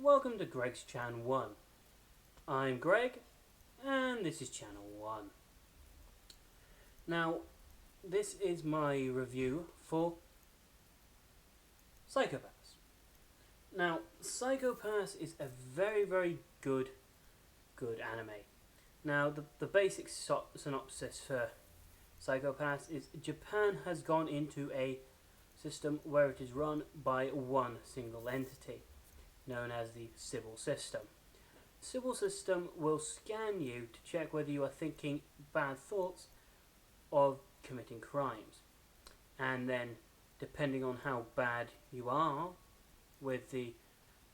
Welcome to Greg's Chan 1. I'm Greg, and this is Channel 1. Now, this is my review for Psycho-Pass. Now, Psycho-Pass is a very good anime. Now, the basic synopsis for Psycho-Pass is Japan has gone into a system where it is run by one single entity, known as the Sibyl System. The Sibyl System will scan you to check whether you are thinking bad thoughts or committing crimes. And then, depending on how bad you are with the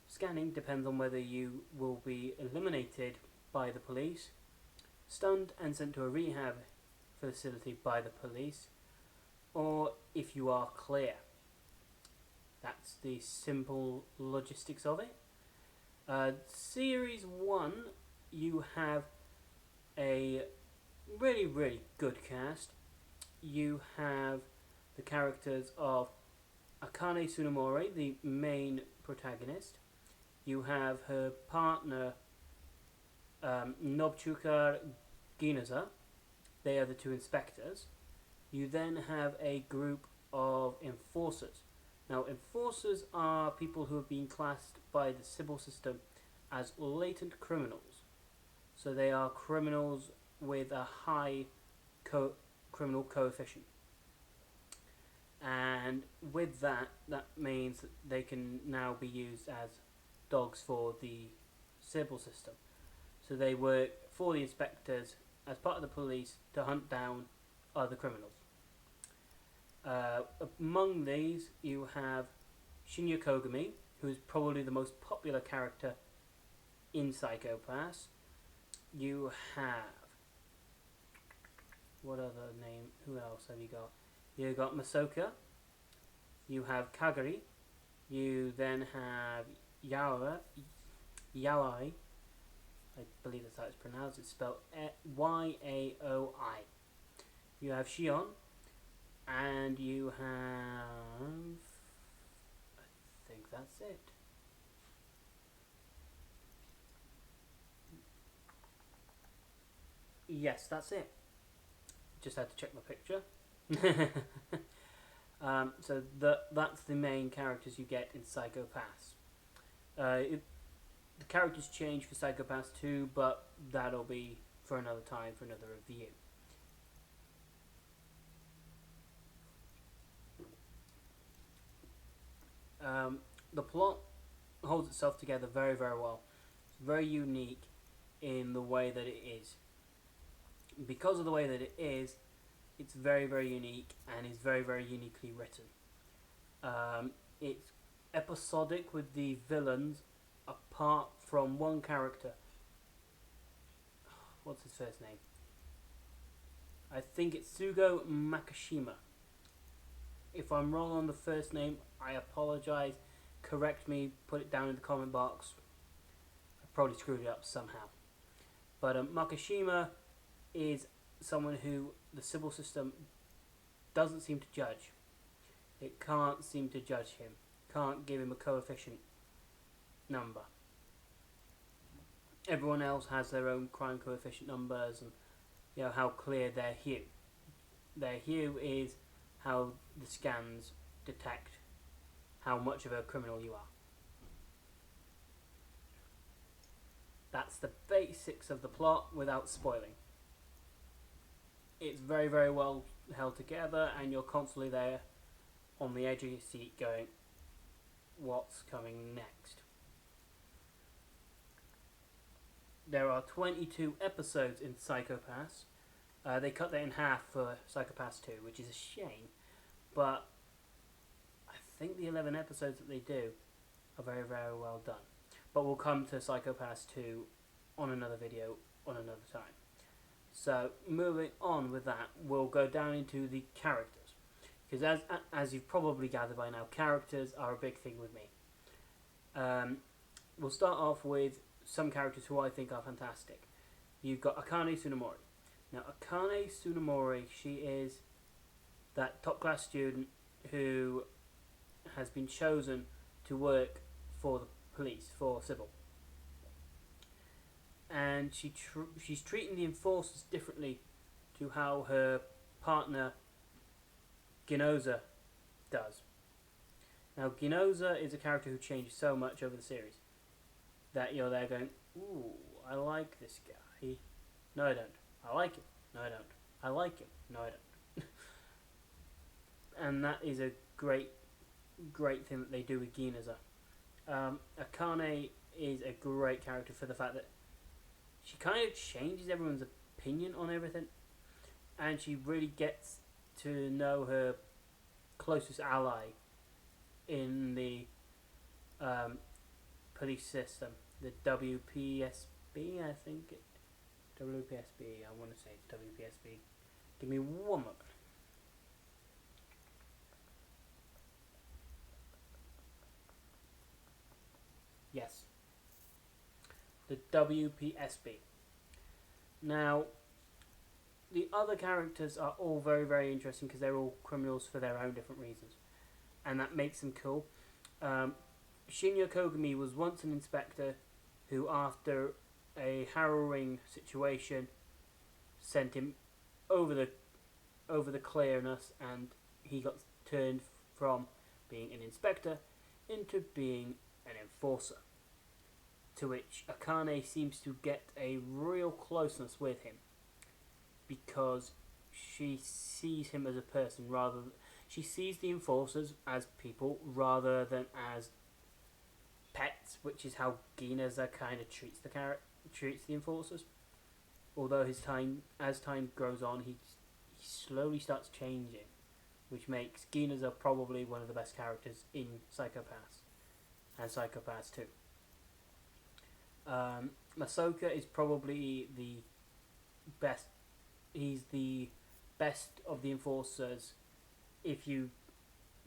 scanning, depends on whether you will be eliminated by the police, stunned and sent to a rehab facility by the police, or if you are clear. That's the simple logistics of it. Series 1, you have a really good cast. You have the characters of Akane Tsunemori, the main protagonist. You have her partner, Nobuchika Ginaza. They are the two inspectors. You then have a group of enforcers. Now, enforcers are people who have been classed by the Sibyl System as latent criminals. So they are criminals with a high criminal coefficient. And with that means that they can now be used as dogs for the Sibyl System. So they work for the inspectors as part of the police to hunt down other criminals. Among these, you have Shinya Kogami, who is probably the most popular character in Psycho-Pass. You have... what other name? Who else have you got? You got Masoka. You have Kagari. You then have Yaoi. I believe that's how it's pronounced. It's spelled Y-A-O-I. You have Shion. And you have... I think that's it. Yes, that's it. Just had to check my picture. So that's the main characters you get in Psycho-Pass. The characters change for Psycho-Pass 2, but that'll be for another time, for another review. The plot holds itself together very well. It's very unique in the way that it is. Because of the way that it is, it's very unique and is very uniquely written. It's episodic with the villains, apart from one character. What's his first name? I think it's Sugo Makishima. If I'm wrong on the first name, I apologise. Correct me, put it down in the comment box. I probably screwed it up somehow. But Makishima is someone who the Sibyl System doesn't seem to judge. It can't seem to judge him. Can't give him a coefficient number. Everyone else has their own crime coefficient numbers and how clear their hue. Their hue is how the scans detect how much of a criminal you are. That's the basics of the plot without spoiling. It's very well held together, and you're constantly there on the edge of your seat going, what's coming next? There are 22 episodes in Psycho-Pass. They cut that in half for Psycho-Pass 2, which is a shame, but I think the 11 episodes that they do are very well done. But we'll come to Psycho-Pass 2 on another video on another time. So moving on with that, we'll go down into the characters, because as you've probably gathered by now, characters are a big thing with me. We'll start off with some characters who I think are fantastic. You've got Akane Tsunemori. Now, Akane Tsunemori, she is that top class student who has been chosen to work for police for Sybil, and she's treating the enforcers differently to how her partner Ginoza does. Now, Ginoza is a character who changes so much over the series that you're there going, ooh, I like this guy. No, I don't. I like him. No, I don't. I like him. No, I don't. And that is a great thing that they do with Ginoza. Akane is a great character for the fact that she kind of changes everyone's opinion on everything, and she really gets to know her closest ally in the police system, the WPSB, I think. WPSB, I want to say it's WPSB. Give me one moment. Yes. The WPSB. Now, the other characters are all very, very interesting because they're all criminals for their own different reasons. And that makes them cool. Shinya Kogami was once an inspector who, after a harrowing situation, sent him over the clearness, and he got turned from being an inspector into being an enforcer, to which Akane seems to get a real closeness with him because she sees him as a person rather than, she sees the enforcers as people rather than as pets, which is how Ginoza kind of treats the enforcers. Although as time goes on, he slowly starts changing, which makes Ginoza probably one of the best characters in Psycho-Pass and Psycho-Pass 2. Masoka is probably the best. He's the best of the enforcers if you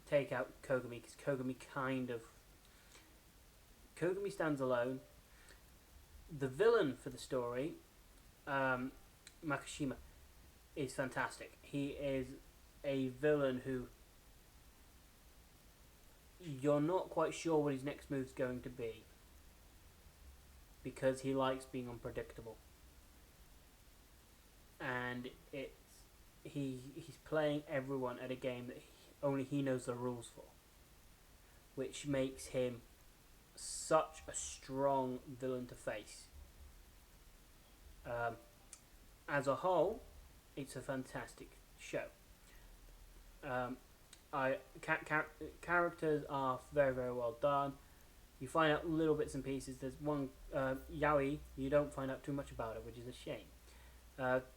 take out Kogami, because Kogami stands alone. The villain for the story, Makishima, is fantastic. He is a villain who you're not quite sure what his next move's going to be, because he likes being unpredictable, and he's playing everyone at a game that only he knows the rules for, which makes him such a strong villain to face. As a whole, it's a fantastic show. Characters are very, very well done. You find out little bits and pieces. There's one, Yaoi, you don't find out too much about her, which is a shame.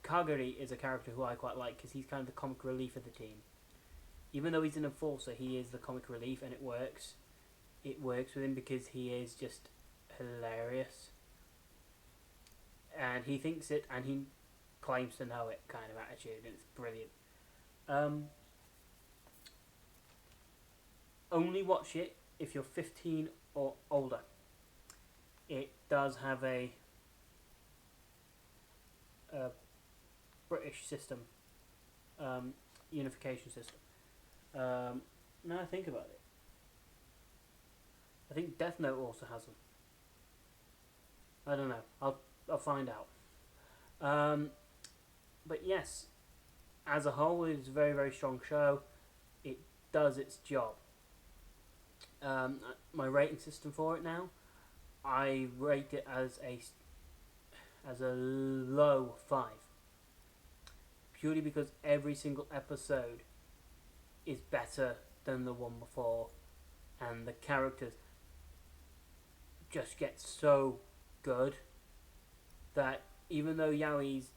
Kagari is a character who I quite like because he's kind of the comic relief of the team. Even though he's an enforcer, he is the comic relief, and it works. It works with him because he is just hilarious. And he thinks it, and he claims to know it kind of attitude, and it's brilliant. Only watch it if you're 15 or older. It does have a British system, unification system. Now I think about it, I think Death Note also has them. I don't know. I'll find out. But yes, as a whole, it's a very, very strong show. It does its job. My rating system for it now, I rate it as a low 5, purely because every single episode is better than the one before, and the characters just get so good that even though Yaoi's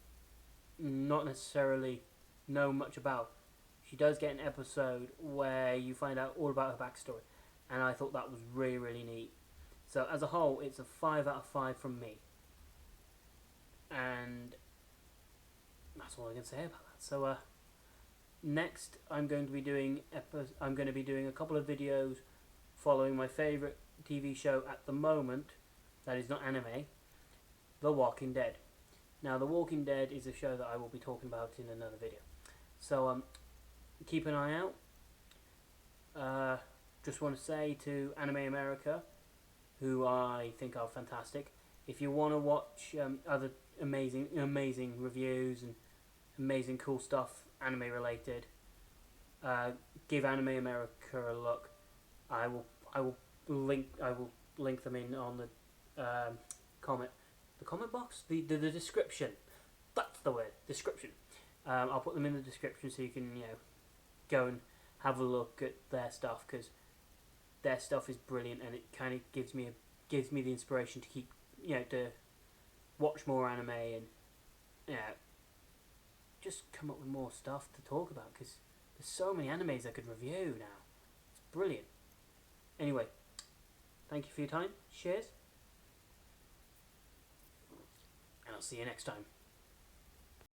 not necessarily know much about, she does get an episode where you find out all about her backstory, and I thought that was really, really neat. So as a whole, it's a 5 out of 5 from me, and that's all I can say about that. So next, I'm going to be doing a couple of videos following my favourite TV show at the moment, that is not anime, The Walking Dead. Now, The Walking Dead is a show that I will be talking about in another video. So keep an eye out. Just want to say to Anime America, who I think are fantastic. If you want to watch other amazing reviews and amazing cool stuff anime related, give Anime America a look. I will link them in on comment the comment box, the description. That's the word, description. I'll put them in the description so you can go and have a look at their stuff, because their stuff is brilliant, and it kind of gives me the inspiration to keep to watch more anime and just come up with more stuff to talk about, because there's so many animes I could review now. It's brilliant. Anyway, thank you for your time. Cheers. And I'll see you next time.